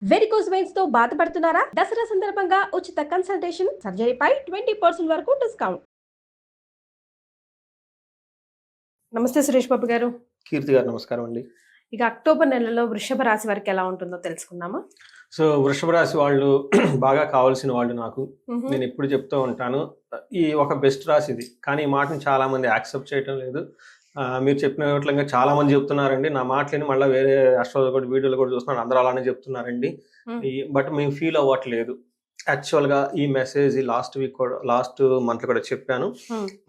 Varicose veins తో బాధపడుతున్నారా? దసరా సందర్భంగా ఉచిత కన్సల్టేషన్, సర్జరీపై 20% వరకు డిస్కౌంట్. నమస్తే సురేష్ బాబు గారు. కీర్తి గారు నమస్కారం అండి. ఇక అక్టోబర్ నెలలో వృషభ రాశి వారికి ఎలా ఉంటుందో తెలుసుకుందామా? సో వృషభ రాశి వాళ్ళు బాగా కావాల్సిన వాళ్ళు నాకు. నేను ఎప్పుడు చెప్తూ ఉంటాను. ఈ ఒక బెస్ట్ రాశి ఇది. కానీ ఈ మాటను చాలా మంది యాక్సెప్ట్ చేయటం లేదు. మీరు చెప్పినట్లుగా చాలా మంది చెప్తున్నారండి. నా మాటలని మళ్ళీ వేరే అస్ట్రాలజర్ వీడియోలు కూడా చూస్తున్నాను. అందరూ అలానే చెప్తున్నారండి. బట్ మేము ఫీల్ అవ్వట్లేదు. యాక్చువల్గా ఈ మెసేజ్ లాస్ట్ మంత్ కూడా చెప్పాను.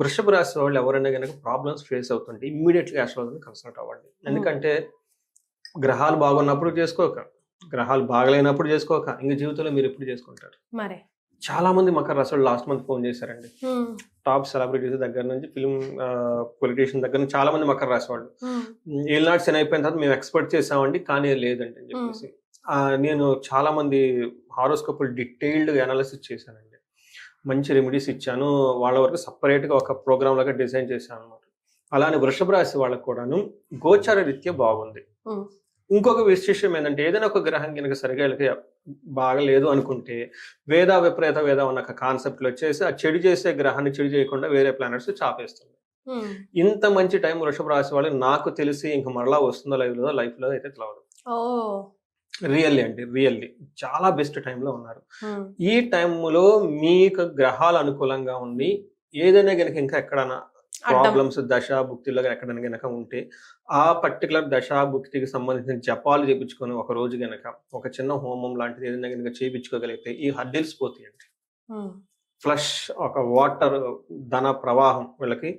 వృషభ రాశి వాళ్ళు ఎవరైనా కనుక ప్రాబ్లమ్స్ ఫేస్ అవుతుంటే ఇమ్మీడియట్గా అస్ట్రాలజర్ని కన్సల్ట్ అవ్వండి. ఎందుకంటే గ్రహాలు బాగున్నప్పుడు చేసుకోక, గ్రహాలు బాగలేనప్పుడు చేసుకోక, ఇంక జీవితంలో మీరు ఎప్పుడు చేసుకుంటారు? మరే చాలా మంది మకర రాశి వాళ్ళు లాస్ట్ మంత్ ఫోన్ చేశారండి. టాప్ సెలబ్రిటీస్ దగ్గర నుంచి ఫిల్మ్ పొలిటీషియన్ దగ్గర నుంచి చాలా మంది మకర రాశి వాళ్ళు ఏళ్ళనాటి శని అయిపోయిన తర్వాత మేము ఎక్స్పెక్ట్ చేసామండి, కానీ లేదండి అని చెప్పేసి. నేను చాలా మంది హారోస్కోపులు డీటెయిల్డ్ అనాలిసిస్ చేశానండి. మంచి రెమెడీస్ ఇచ్చాను. వాళ్ళ వరకు సపరేట్గా ఒక ప్రోగ్రామ్ లాగా డిజైన్ చేశాను అనమాట. అలానే వృషభ రాశి వాళ్ళకు కూడాను గోచార రీత్యా బాగుంది. ఇంకొక విశేషం ఏంటంటే, ఏదైనా ఒక గ్రహం కనుక సరిగా బాగలేదు అనుకుంటే వేద విపరీత వేద ఉన్న కాన్సెప్ట్లు వచ్చేసి ఆ చెడు చేసే గ్రహాన్ని చెడు చేయకుండా వేరే ప్లానెట్స్ చాపేస్తుంది. ఇంత మంచి టైం వృషభ రాశి వాళ్ళు నాకు తెలిసి ఇంక మరలా వస్తుందో లైఫ్ లో అయితే తెలవదు. రియల్లీ అండి, రియల్లీ చాలా బెస్ట్ టైంలో ఉన్నారు. ఈ టైంలో మీకు గ్రహాలు అనుకూలంగా ఉండి ఏదైనా కనుక ఇంకా ఎక్కడైనా ప్రాబ్లమ్స్ దశాభుక్తిలో ఎక్కడైనా గనక ఉంటే ఆ పర్టికులర్ దశాభుక్తికి సంబంధించిన జపాలు చేయించుకొని ఒక రోజు గనక ఒక చిన్న హోమం లాంటిది ఏదైనా గనక చేయించుకోగలిగితే ఈ హర్డిల్స్ పోతాయండి. ఫ్లష్ ఒక వాటర్ ధన ప్రవాహం వీళ్ళకి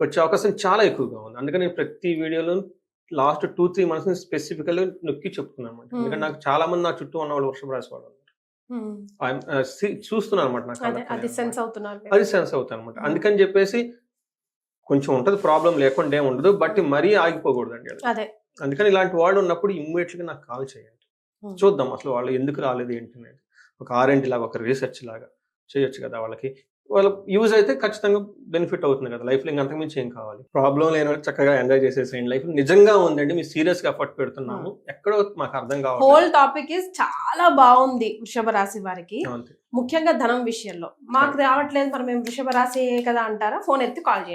వచ్చే అవకాశం చాలా ఎక్కువగా ఉంది. అందుకని నేను ప్రతి వీడియోలో లాస్ట్ 2-3 మంత్స్ స్పెసిఫికల్గా నొక్కి చెప్తున్నాను అనమాట. ఎందుకంటే నాకు చాలా మంది నా చుట్టూ ఉన్న వాళ్ళు వృషభ రాశి వాళ్ళు చూస్తున్నాను అనమాట. నాకు అది సెన్స్ అవుతుంది అనమాట. అందుకని చెప్పేసి కొంచెం ఉంటది, ప్రాబ్లం లేకుండా ఏమి ఉండదు, బట్ మరీ ఆగిపోకూడదండి అది. అందుకని ఇలాంటి వాళ్ళు ఉన్నప్పుడు ఇమ్మీడియట్ గా నాకు కాల్ చేయండి. చూద్దాం అసలు వాళ్ళు ఎందుకు రాలేదు ఏంటి అనేది. ఒక ఆర్ఎంటి లాగా, ఒక రీసెర్చ్ లాగా చేయొచ్చు కదా. వాళ్ళ యూజ్ అయితే ఖచ్చితంగా బెనిఫిట్ అవుతుంది కదా. లైఫ్ లో ఇంకా అంతకుమించి ఏం కావాలి? ప్రాబ్లం లేని చక్కగా ఎంజాయ్ చేసేసేయండి. లైఫ్ నిజంగా ఉందండి, మీరు సీరియస్ గా ఎఫర్ట్ పెడుతున్నాము, ఎక్కడో మాకు అర్థం కావాలి. హోల్ టాపిక్ ఇస్ చాలా బాగుంది వృషభ రాశి వారికి, ముఖ్యంగా ధనం విషయంలో. మాకు రావట్లేదు, మరి మేము వృషభ రాశి కదా అంటారా? ఫోన్ ఎత్తి కాల్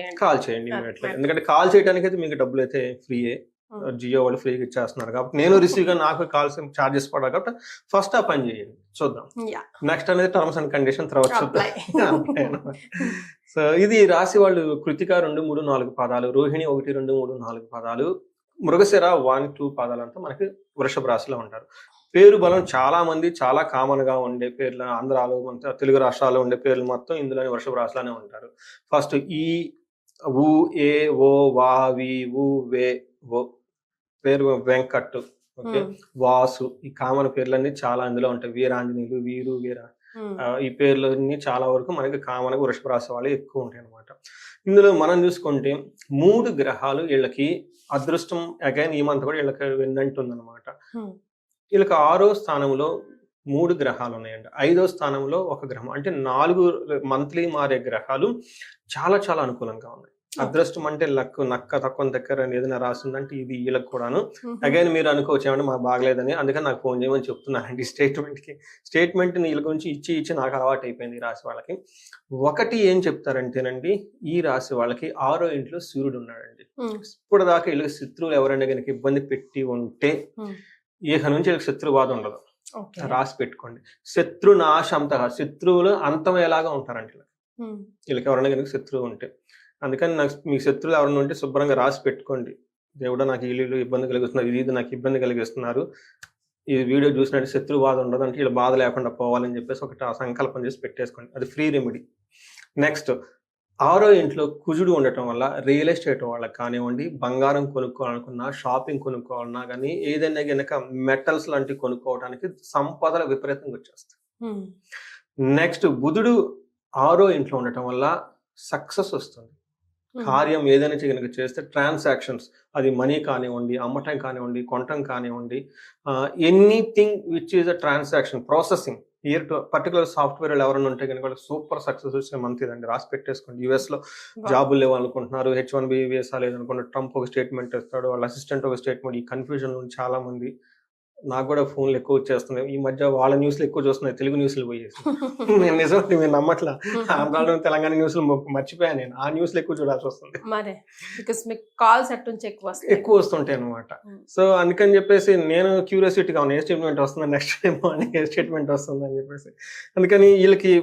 చేయండి. ఎందుకంటే కాల్ చేయడానికి అయితే మీకు డబ్బులు అయితే ఫ్రీయే. జియో వాళ్ళు ఫ్రీగా ఇచ్చేస్తున్నారు కాబట్టి, నేను రిసీవ్ గా నాకు కాల్స్ చార్జెస్ పడాలి కాబట్టి ఫస్ట్ ఆ పని చేయండి. చూద్దాం నెక్స్ట్ అనేది టర్మ్స్ అండ్ కండిషన్ తర్వాత చూద్దాం. సో ఇది రాశి వాళ్ళు కృతిక 2, 3, 4 పాదాలు, రోహిణి 1, 2, 3, 4 పాదాలు, మృగశిర 1, 2 పాదాలు అంతా మనకి వృషభ రాశిలో ఉంటారు. పేరు బలం చాలా మంది చాలా కామన్ గా ఉండే పేర్లు, ఆంధ్రాలో తెలుగు రాష్ట్రాల్లో ఉండే పేర్లు మొత్తం ఇందులోని వృషభ రాశిలోనే ఉంటారు. ఫస్ట్ ఈ ఊ ఏ ఓ వా వి ఊ వే ఓ పేరు వెంకట్, ఓకే, వాసు, ఈ కామన్ పేర్లన్నీ చాలా అందులో ఉంటాయి. వీరాంజనేయులు, వీరు, వీర, ఈ పేర్లన్నీ చాలా వరకు మనకి కామన్ గా వృషభ రాశి వాళ్ళు ఎక్కువ ఉంటాయి అనమాట. ఇందులో మనం చూసుకుంటే 3 గ్రహాలు వీళ్ళకి అదృష్టం. అగైన్ ఈ మంత్ కూడా వీళ్ళకి వెన్నంటుంది అనమాట. వీళ్ళకి 6వ స్థానంలో 3 గ్రహాలు ఉన్నాయండి. 5వ స్థానంలో ఒక గ్రహం, అంటే 4 మంత్లీ మారే గ్రహాలు చాలా చాలా అనుకూలంగా ఉన్నాయి. అదృష్టం అంటే లక్, నక్క తక్కువ దగ్గర ఏదైనా రాసిందంటే ఇది వీళ్ళకి కూడాను. అగైన్ మీరు అనుకోవచ్చు ఏమంటే మాకు బాగలేదని, అందుకని నాకు ఫోన్ చేయమని చెప్తున్నానండి. స్టేట్మెంట్ వీళ్ళ గురించి ఇచ్చి నాకు అలవాటు అయిపోయింది. ఈ రాశి వాళ్ళకి ఒకటి ఏం చెప్తారంటేనండి, ఈ రాశి వాళ్ళకి 6వ ఇంట్లో సూర్యుడు ఉన్నాడండి. ఇప్పుడు దాకా వీళ్ళకి శత్రువులు ఎవరైనా కనుక ఇబ్బంది పెట్టి ఉంటే ఇక నుంచి వీళ్ళకి శత్రు బాధ ఉండదు. రాసి పెట్టుకోండి. శత్రునాశంత, శత్రువులు అంతమయ్యేలాగా ఉంటారంట వీళ్ళకి ఎవరైనా కనుక శత్రువు ఉంటే. అందుకని మీ శత్రువులు ఎవరైనా ఉంటే శుభ్రంగా రాసి పెట్టుకోండి. దేవుడా నాకు వీళ్ళు ఇబ్బంది కలిగిస్తున్నారు, ఇది నాకు ఇబ్బంది కలిగిస్తున్నారు, ఈ వీడియో చూసినట్టు శత్రు బాధ ఉండదు అంటే వీళ్ళ బాధ లేకుండా పోవాలని చెప్పేసి ఒకటి సంకల్పం చేసి పెట్టేసుకోండి. అది ఫ్రీ రెమెడీ. నెక్స్ట్ 6వ ఇంట్లో కుజుడు ఉండటం వల్ల రియల్ ఎస్టేట్ వాళ్ళకి కానివ్వండి, బంగారం కొనుక్కోవాలనుకున్నా, షాపింగ్ కొనుక్కోవాలన్నా కానీ, ఏదైనా కనుక మెటల్స్ లాంటివి కొనుక్కోవడానికి సంపదల విపరీతంగా వచ్చేస్తాయి. నెక్స్ట్ బుధుడు 6వ ఇంట్లో ఉండటం వల్ల సక్సెస్ వస్తుంది. కార్యం ఏదైనా కనుక చేస్తే ట్రాన్సాక్షన్స్, అది మనీ కానివ్వండి, అమ్మటం కానివ్వండి, కొనటం కానివ్వండి, anything which is a transaction processing. Particular software ఎవరైనా ఉంటే కనుక వాళ్ళకి సూపర్ సక్సెస్ వచ్చే మంత్ ఇదండి. రాసి పెట్టేసుకోండి. US లో జాబులు లేవనుకుంటున్నారు, H1B వీసా లేదనుకుంటే ట్రంప్ ఒక స్టేట్మెంట్ ఇస్తాడు, వాళ్ళ అసిస్టెంట్ ఒక స్టేట్మెంట్. ఈ కన్ఫ్యూజన్ చాలా మంది నాకు కూడా ఫోన్లు ఎక్కువ వచ్చేస్తున్నాయి ఈ మధ్య. వాళ్ళ న్యూస్లు ఎక్కువ చూస్తున్నాయి, తెలుగు న్యూస్లు పోయేసి. నేను నిజం మీరు నమ్మట్లా, ఆంధ్రాలో తెలంగాణ న్యూస్లు మర్చిపోయాను నేను. ఆ న్యూస్లు ఎక్కువ చూడాల్సి వస్తుంది, ఎక్కువ వస్తుంటాయి అనమాట. సో అందుకని చెప్పేసి నేను క్యూరియాసిటీగా ఉన్నాను, ఏ స్టేట్మెంట్ వస్తుందా నెక్స్ట్ టైం అని, ఏ స్టేట్మెంట్ వస్తుందా అని చెప్పేసి. అందుకని వీళ్ళకి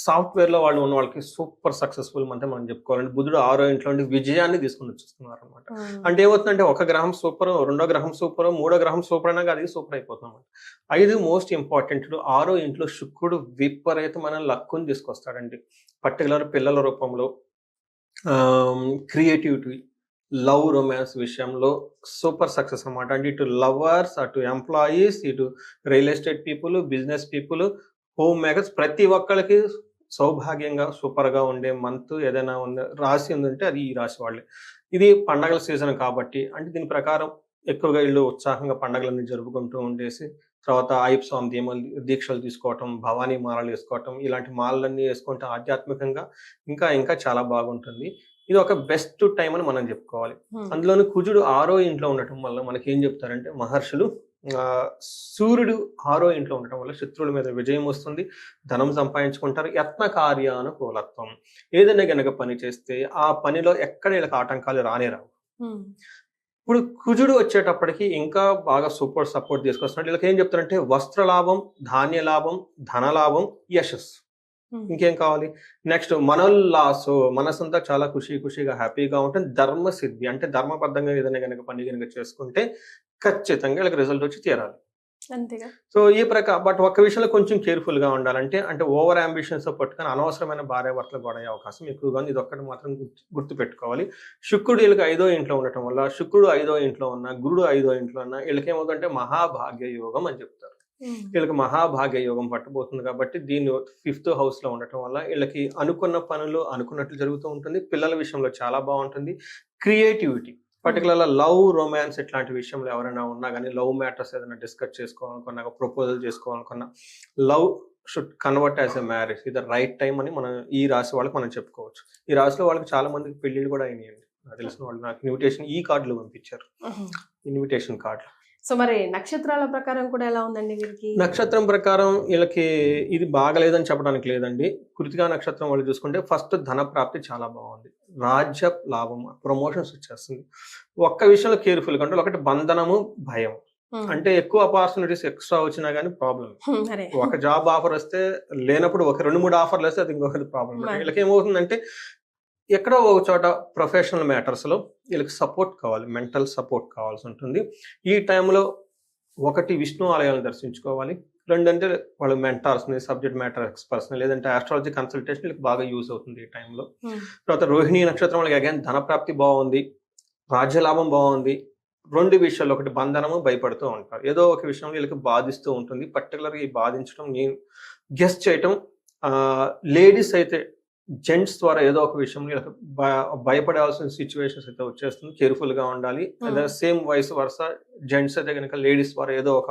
సాఫ్ట్వేర్ లో వాళ్ళు ఉన్న వాళ్ళకి సూపర్ సక్సెస్ఫుల్ అంటే మనం చెప్పుకోవాలంటే బుధుడు 6వ ఇంట్లో విజయాన్ని తీసుకుని వచ్చేస్తున్నారు అనమాట. అంటే ఏమవుతుందంటే ఒక గ్రహం సూపర్, 2వ గ్రహం సూపర్, 3వ గ్రహం సూపర్ అయినా అది సూపర్ అయిపోతుంది అనమాట. 5 మోస్ట్ ఇంపార్టెంట్. 6వ ఇంట్లో శుక్రుడు విపరీతమైన లక్కుని తీసుకొస్తాడండి. పర్టికులర్ పిల్లల రూపంలో, క్రియేటివిటీ, లవ్ రొమాన్స్ విషయంలో సూపర్ సక్సెస్ అనమాట. అంటే ఇటు లవర్స్, అటు ఎంప్లాయీస్, ఇటు real estate people, business people, home makers, ప్రతి ఒక్కరికి సౌభాగ్యంగా సూపర్ గా ఉండే మంత్ ఏదైనా రాశి ఉందంటే అది ఈ రాశి వాళ్ళే. ఇది పండగల సీజన్ కాబట్టి అంటే దీని ప్రకారం ఎక్కువగా ఇళ్ళు ఉత్సాహంగా పండగలన్నీ జరుపుకుంటూ ఉండేసి తర్వాత అయ్యప్ప స్వామి దీక్షలు తీసుకోవటం, భవానీ మాలలు వేసుకోవటం, ఇలాంటి మాలలన్నీ వేసుకుంటే ఆధ్యాత్మికంగా ఇంకా ఇంకా చాలా బాగుంటుంది. ఇది ఒక బెస్ట్ టైం అని మనం చెప్పుకోవాలి. అందులోని కుజుడు 6వ ఇంట్లో ఉండటం వల్ల మనకి ఏం చెప్తారంటే మహర్షులు, సూర్యుడు 6వ ఇంట్లో ఉండటం వల్ల శత్రువుల మీద విజయం వస్తుంది, ధనం సంపాదించుకుంటారు. యత్న కార్యానుకూలత్వం, ఏదైనా గనక పని చేస్తే ఆ పనిలో ఎక్కడ వీళ్ళకి ఆటంకాలు రానే రావు. ఇప్పుడు కుజుడు వచ్చేటప్పటికి ఇంకా బాగా సూపర్ సపోర్ట్ తీసుకొస్తున్నాడు. వీళ్ళకి ఏం చెప్తారంటే వస్త్ర లాభం, ధాన్య లాభం, ధన లాభం, యశస్సు. ఇంకేం కావాలి? నెక్స్ట్ మనోల్లాసు, మనసంతా చాలా ఖుషిగా హ్యాపీగా ఉంటుంది. ధర్మ సిద్ధి, అంటే ధర్మబద్ధంగా ఏదైనా కనుక పని కనుక చేసుకుంటే ఖచ్చితంగా వీళ్ళకి రిజల్ట్ వచ్చి తీరాలి. అంతేగా. సో ఈ ప్రకారం బట్ ఒక్క విషయంలో కొంచెం కేర్ఫుల్ గా ఉండాలంటే, అంటే ఓవర్ అంబిషన్స్ పట్టుకొని అనవసరమైన భార్యాభర్తలు గొడవ అయ్యే అవకాశం ఎక్కువగా ఉంది. ఇది ఒక్కటి మాత్రం గుర్తు పెట్టుకోవాలి. శుక్రుడు వీళ్ళకి 5వ ఇంట్లో ఉండటం వల్ల, శుక్రుడు 5వ ఇంట్లో ఉన్న, గురుడు 5వ ఇంట్లో ఉన్న వీళ్ళకి ఏమవుతుందంటే మహాభాగ్య యోగం అని చెప్తారు. వీళ్ళకి మహాభాగ్య యోగం పట్టబోతుంది కాబట్టి దీన్ని 5th హౌస్ లో ఉండటం వల్ల వీళ్ళకి అనుకున్న పనులు అనుకున్నట్లు జరుగుతూ ఉంటుంది. పిల్లల విషయంలో చాలా బాగుంటుంది. క్రియేటివిటీ, పర్టికులర్ లవ్, రొమాన్స్ ఇట్లాంటి విషయంలో ఎవరైనా ఉన్నా కానీ, లవ్ మ్యాటర్స్ ఏదైనా డిస్కస్ చేసుకోవాలనుకున్నా, ప్రపోజల్ చేసుకోవాలనుకున్నా, love should convert as a marriage, ఇది రైట్ టైం అని మనం ఈ రాశి వాళ్ళకి మనం చెప్పుకోవచ్చు. ఈ రాశిలో వాళ్ళకి చాలా మందికి పెళ్లిళ్ళు కూడా అయినాయండి. నాకు తెలిసిన వాళ్ళు నాకు ఇన్విటేషన్ ఈ కార్డులు పంపించారు, ఇన్విటేషన్ కార్డులు. సో మరి నక్షత్రాల ప్రకారం కూడా ఎలా ఉందండి వీరికి? నక్షత్రం ప్రకారం వీళ్ళకి ఇది బాగలేదని చెప్పడానికి లేదండి. కృతికా నక్షత్రం వాళ్ళు చూసుకుంటే ఫస్ట్ ధన ప్రాప్తి చాలా బాగుంది, రాజ్య లాభం, ప్రమోషన్స్ వచ్చేస్తుంది. ఒక్క విషయంలో కేర్ఫుల్ గా అంటే, ఒకటి బంధనము, భయం. అంటే ఎక్కువ ఆపర్చునిటీస్ ఎక్స్ట్రా వచ్చినా గానీ ప్రాబ్లం. ఒక జాబ్ ఆఫర్ వస్తే లేనప్పుడు ఒక 2-3 ఆఫర్లు వస్తే అది ఇంకొకటి ప్రాబ్లం. వీళ్ళకి ఏమవుతుందంటే ఎక్కడో ఒక చోట ప్రొఫెషనల్ మ్యాటర్స్ లో వీళ్ళకి సపోర్ట్ కావాలి, మెంటల్ సపోర్ట్ కావాల్సి ఉంటుంది. ఈ టైంలో ఒకటి విష్ణు ఆలయాలను దర్శించుకోవాలి, 2 అంటే వాళ్ళు మెంటార్స్ని, సబ్జెక్ట్ మ్యాటర్ ఎక్స్పర్ట్స్ని, లేదంటే ఆస్ట్రాలజీ కన్సల్టేషన్ వీళ్ళకి బాగా యూజ్ అవుతుంది ఈ టైంలో. తర్వాత రోహిణి నక్షత్రం వాళ్ళకి అగైన్ ధనప్రాప్తి బాగుంది, రాజ్యలాభం బాగుంది. 2 విషయాలు, ఒకటి బంధనము, భయపడుతూ ఉంటారు, ఏదో ఒక విషయం వీళ్ళకి బాధిస్తూ ఉంటుంది. పర్టికులర్గా ఈ బాధించడం, నేను గెస్ట్ చేయటం, లేడీస్ అయితే జెంట్స్ ద్వారా ఏదో ఒక విషయంలో భయపడాల్సిన సిచ్యువేషన్స్ అయితే వచ్చేస్తుంది. కేర్ఫుల్ గా ఉండాలి. సేమ్ వైస్ వర్స జెంట్స్ అయితే కనుక లేడీస్ ద్వారా ఏదో ఒక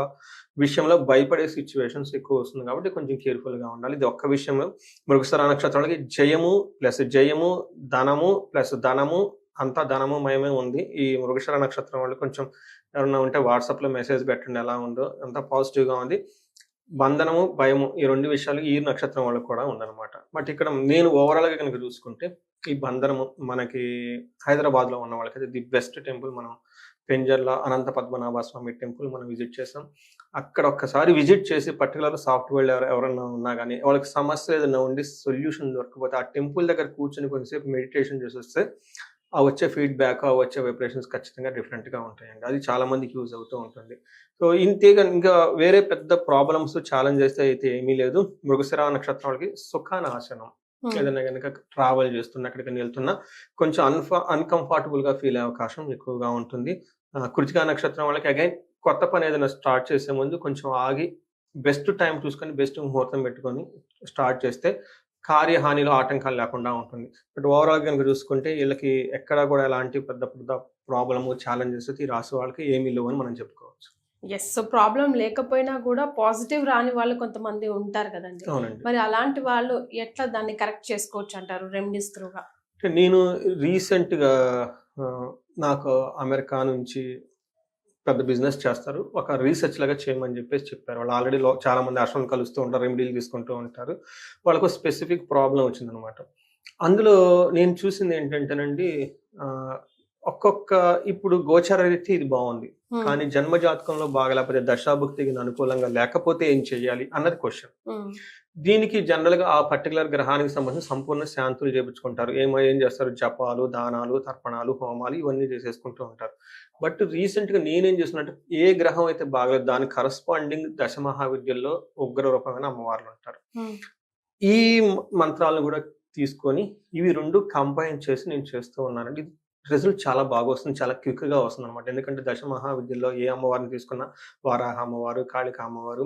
విషయంలో భయపడే సిచ్యువేషన్స్ ఎక్కువ వస్తుంది కాబట్టి కొంచెం కేర్ఫుల్ గా ఉండాలి. ఇది ఒక్క విషయంలో. మృగశిర నక్షత్రాలకి జయము ప్లస్ జయము, ధనము ప్లస్ ధనము, అంతా ధనము మయమే ఉంది. ఈ మృగశిర నక్షత్రం వాళ్ళు కొంచెం ఎవరన్నా ఉంటే వాట్సాప్ లో మెసేజ్ పెట్టండి ఎలా ఉందో, అంతా పాజిటివ్ గా ఉంది. బంధనము, భయము, ఈ 2 విషయాలు ఈ నక్షత్రం వాళ్ళకి కూడా ఉందన్నమాట. బట్ ఇక్కడ నేను ఓవరాల్ గా కనుక చూసుకుంటే ఈ బంధనము మనకి హైదరాబాద్ లో ఉన్న వాళ్ళకి ది బెస్ట్ టెంపుల్. మనం పెంజర్ల అనంత పద్మనాభ స్వామి టెంపుల్ మనం విజిట్ చేసాం. అక్కడ ఒక్కసారి విజిట్ చేసి పర్టికులర్ సాఫ్ట్వేర్ ఎవరైనా ఉన్నా కానీ వాళ్ళకి సమస్య ఏదైనా ఉండి సొల్యూషన్ దొరకపోతే ఆ టెంపుల్ దగ్గర కూర్చొని కొంచెంసేపు మెడిటేషన్ చేసి వస్తే ఆ వచ్చే ఫీడ్బ్యాక్, ఆ వచ్చే వైబ్రేషన్స్ ఖచ్చితంగా డిఫరెంట్గా ఉంటాయండి. అది చాలా మందికి యూజ్ అవుతూ ఉంటుంది. సో ఇంతే ఇంకా వేరే పెద్ద ప్రాబ్లమ్స్, ఛాలెంజెస్ అయితే ఏమీ లేదు. మృగశిర నక్షత్రం వాళ్ళకి సుఖానాశనం, ఏదైనా కనుక ట్రావెల్ చేస్తున్నా, ఎక్కడికైనా వెళ్తున్నా కొంచెం అన్కంఫర్టబుల్ గా ఫీల్ అయ్యే అవకాశం ఎక్కువగా ఉంటుంది. కృతికా నక్షత్రం వాళ్ళకి అగైన్ కొత్త పని ఏదైనా స్టార్ట్ చేసే ముందు కొంచెం ఆగి బెస్ట్ టైం చూసుకొని బెస్ట్ ముహూర్తం పెట్టుకొని స్టార్ట్ చేస్తే కార్యహానిలో ఆటంకాలు లేకుండా ఉంటుంది. బట్ ఓవరాల్ కనుక చూసుకుంటే వీళ్ళకి ఎక్కడా కూడా ఎలాంటి పెద్ద పెద్ద ప్రాబ్లము, ఛాలెంజెస్ ఈ రాశి వాళ్ళకి ఏమీ లేవు అని మనం చెప్పుకోవచ్చు. ఎస్. సో ప్రాబ్లం లేకపోయినా కూడా పాజిటివ్ రాని వాళ్ళు కొంతమంది ఉంటారు కదండి. మరి అలాంటి వాళ్ళు ఎట్లా దాన్ని కరెక్ట్ చేసుకోవచ్చు అంటారు రెమెడీస్ త్రూగా? నేను రీసెంట్గా నాకు అమెరికా నుంచి పెద్ద బిజినెస్ చేస్తారు, ఒక రీసెర్చ్ లాగా చేయమని చెప్పేసి చెప్పారు. వాళ్ళు ఆల్రెడీ చాలా మంది ఆశ్రమం కలుస్తూ ఉంటారు, రెమెడీలు తీసుకుంటూ ఉంటారు. వాళ్ళకు స్పెసిఫిక్ ప్రాబ్లం వచ్చిందనమాట. అందులో నేను చూసింది ఏంటంటేనండి, ఒక్కొక్క ఇప్పుడు గోచార రీతి ఇది బాగుంది, కానీ జన్మ జాతకంలో బాగా లేకపోతే దశాభుక్తికి అనుకూలంగా లేకపోతే ఏం చెయ్యాలి అన్నది క్వశ్చన్. దీనికి జనరల్ గా ఆ పర్టికులర్ గ్రహానికి సంబంధించి సంపూర్ణ శాంతులు చేపించుకుంటారు. ఏం చేస్తారు, జపాలు, దానాలు, తర్పణాలు, హోమాలు ఇవన్నీ చేసేసుకుంటూ ఉంటారు. బట్ రీసెంట్ గా నేనేం చేస్తున్నట్టు, ఏ గ్రహం అయితే బాగలేదు దానికి కరస్పాండింగ్ దశ మహావిద్యల్లో ఉగ్ర రూపమైన అమ్మవార్లు ఉంటారు. ఈ మంత్రాలను కూడా తీసుకొని ఇవి రెండు కంబైన్ చేసి నేను చేస్తూ ఉన్నానండి. రిజల్ట్ చాలా బాగా వస్తుంది, చాలా క్విక్ గా వస్తుంది అనమాట. ఎందుకంటే దశ మహావిద్యల్లో ఏ అమ్మవారిని తీసుకున్నా, వారాహ అమ్మవారు, కాళిక అమ్మవారు,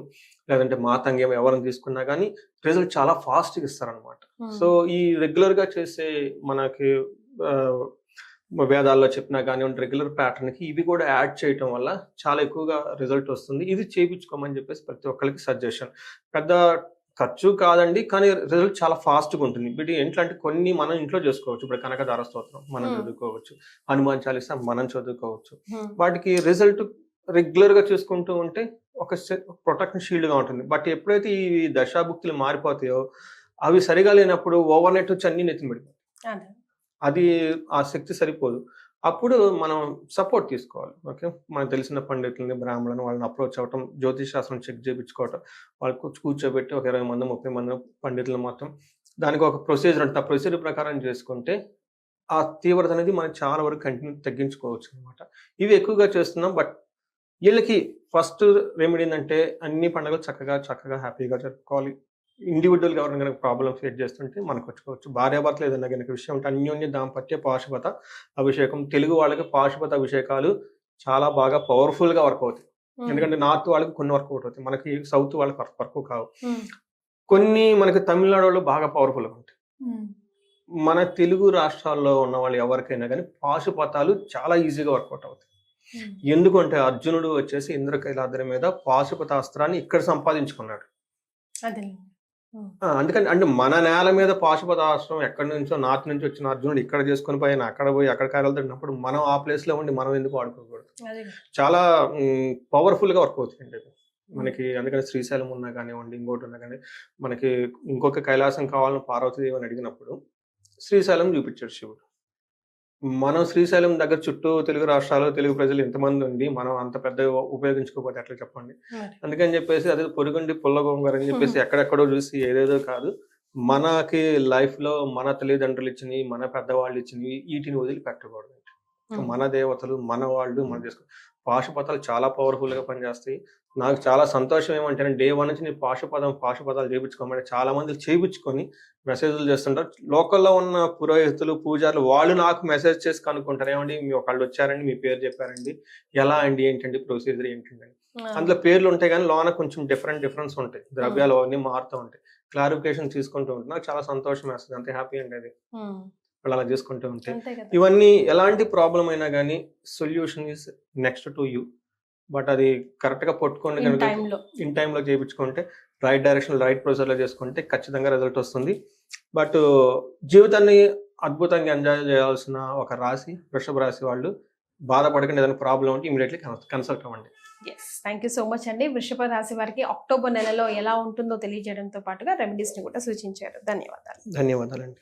లేదంటే మాతంగ్యం ఎవరిని తీసుకున్నా కానీ రిజల్ట్ చాలా ఫాస్ట్ గా ఇస్తారనమాట. సో ఈ రెగ్యులర్ గా చేసే మనకి వేదాల్లో చెప్పినా కానివ్వండి, రెగ్యులర్ ప్యాటర్న్ కి ఇవి కూడా యాడ్ చేయటం వల్ల చాలా ఎక్కువగా రిజల్ట్ వస్తుంది. ఇది చేయించుకోమని చెప్పేసి ప్రతి ఒక్కరికి సజెషన్. పెద్ద ఖర్చు కాదండి, కానీ రిజల్ట్ చాలా ఫాస్ట్గా ఉంటుంది. వీటి ఎట్లా అంటే కొన్ని మనం ఇంట్లో చేసుకోవచ్చు. ఇప్పుడు కనకదార స్తోత్రం మనం చదువుకోవచ్చు, హనుమాన్ చాలీసా మనం చదువుకోవచ్చు. వాటికి రిజల్ట్ రెగ్యులర్ గా చూసుకుంటూ ఉంటే ఒక ప్రొటెక్షన్ షీల్డ్ గా ఉంటుంది. బట్ ఎప్పుడైతే ఈ దశాభుక్తులు మారిపోతాయో, అవి సరిగా లేనప్పుడు ఓవర్ నైట్ వచ్చి అన్ని నెత్తిన పడిపోతాయి. అది ఆ శక్తి సరిపోదు. అప్పుడు మనం సపోర్ట్ తీసుకోవాలి. ఓకే, మనకు తెలిసిన పండితులని, బ్రాహ్మణులను వాళ్ళని అప్రోచ్ అవ్వటం, జ్యోతిష్ శాస్త్రం చెక్ చేయించుకోవటం, వాళ్ళకు కూర్చోబెట్టి ఒక 20 మంది 30 మంది పండితులు మొత్తం దానికి ఒక ప్రొసీజర్ ఉంటుంది. ఆ ప్రొసీజర్ ప్రకారం చేసుకుంటే ఆ తీవ్రత అనేది మనం చాలా వరకు తగ్గించుకోవచ్చు అనమాట. ఇవి ఎక్కువగా చేస్తున్నాం. బట్ వీళ్ళకి ఫస్ట్ రెమెడీ ఏంటంటే అన్ని పండుగలు చక్కగా హ్యాపీగా జరుపుకోవాలి. ఇండివిజువల్ గా ఎవరైనా కనుక ప్రాబ్లమ్ ఫేస్ చేస్తుంటే మనకు వచ్చుకోవచ్చు. భార్యాభర్తలు ఏదైనా కనుక విషయం ఉంటే అన్యోన్య దాంపత్య పాశుపత అభిషేకం. తెలుగు వాళ్ళకి పాశుపత అభిషేకాలు చాలా బాగా పవర్ఫుల్ గా వర్క్ అవుతాయి. ఎందుకంటే నార్త్ వాళ్ళకి కొన్ని వర్క్ అవుతాయి, మనకి సౌత్ వాళ్ళకి వర్క్ కావు. కొన్ని మనకి తమిళనాడు వాళ్ళు బాగా పవర్ఫుల్ గా ఉంటాయి. మన తెలుగు రాష్ట్రాల్లో ఉన్న వాళ్ళు ఎవరికైనా కానీ పాశుపతాలు చాలా ఈజీగా వర్కౌట్ అవుతాయి. ఎందుకంటే అర్జునుడు వచ్చేసి ఇంద్రకైలాద్రి మీద పాశుపతాస్త్రాన్ని ఇక్కడ సంపాదించుకున్నాడు. అందుకని అంటే మన నేల మీద పాశుపతాస్త్రం ఎక్కడి నుంచో నార్త్ నుంచి వచ్చిన అర్జునుడు ఇక్కడ చేసుకుని పోయిన అక్కడ పోయి అక్కడ కార్యాలు తిన్నప్పుడు మనం ఆ ప్లేస్ లో ఉండి మనం ఎందుకు వాడుకోకూడదు? చాలా పవర్ఫుల్ గా వర్క్ అవుతుంది మనకి. అందుకని శ్రీశైలం ఉన్నా కానివ్వండి, ఇంకోటి ఉన్నా కానీ, మనకి ఇంకొక కైలాసం కావాలని పార్వతీదేవి అని అడిగినప్పుడు శ్రీశైలం చూపించాడు శివుడు. మనం శ్రీశైలం దగ్గర చుట్టూ తెలుగు రాష్ట్రాలు, తెలుగు ప్రజలు ఎంతమంది ఉండి మనం అంత పెద్ద ఉపయోగించుకోకపోతే ఎట్లా చెప్పండి? అందుకని చెప్పేసి అదే పొరుగుండి పుల్లగొంగరు అని చెప్పేసి ఎక్కడెక్కడో చూసి ఏదేదో కాదు. మనకి లైఫ్ లో మన తల్లిదండ్రులు ఇచ్చినవి, మన పెద్దవాళ్ళు ఇచ్చినవి వీటిని వదిలిపెట్టకూడదు. మన దేవతలు, మన వాళ్ళు మనం చేసుకో. పాశుపతాలు చాలా పవర్ఫుల్ గా పనిచేస్తాయి. నాకు చాలా సంతోషం ఏమంటే డే 1 నుంచి నేను పాశుపతాలు చేయించుకోమని చాలా మంది చేయించుకొని మెసేజ్లు చేస్తుంటారు. లోకల్లో ఉన్న పురోహితులు, పూజారులు వాళ్ళు నాకు మెసేజ్ చేసి కనుక్కుంటారు, ఏమండి మీ ఒకళ్ళు వచ్చారండి, మీ పేరు చెప్పారండి, ఎలా అండి, ఏంటండి ప్రొసీజర్ ఏంటండి. అందులో పేర్లు ఉంటాయి కానీ లోన కొంచెం డిఫరెన్స్ ఉంటాయి, ద్రవ్యాలు అన్నీ మారుతూ ఉంటాయి. క్లారిఫికేషన్ తీసుకుంటూ ఉంటాయి. నాకు చాలా సంతోషం వేస్తుంది, అంతే హ్యాపీ అండి అది వాళ్ళు అలా చేసుకుంటూ ఉంటే. ఇవన్నీ ఎలాంటి ప్రాబ్లం అయినా కానీ solution is next to you. But అది కరెక్ట్ గా పట్టుకోండి కనుక ఇన్ టైంలో చేయించుకుంటే, రైట్ డైరెక్షన్ రైట్ ప్రొసీజర్ లో చేసుకుంటే ఖచ్చితంగా రిజల్ట్ వస్తుంది. బట్ జీవితాన్ని అద్భుతంగా ఎంజాయ్ చేయాల్సిన ఒక రాశి వృషభ రాశి వాళ్ళు. బాధపడకండి, ఏదైనా ప్రాబ్లం ఉంటే ఇమీడియట్లీ కన్సల్ట్ అవ్వండి. థ్యాంక్ యూ సో మచ్ అండి. వృషభ రాశి వారికి అక్టోబర్ నెలలో ఎలా ఉంటుందో తెలియజేయడంతో పాటుగా రెమెడీస్ ని కూడా సూచించారు. ధన్యవాదాలు. ధన్యవాదాలండి.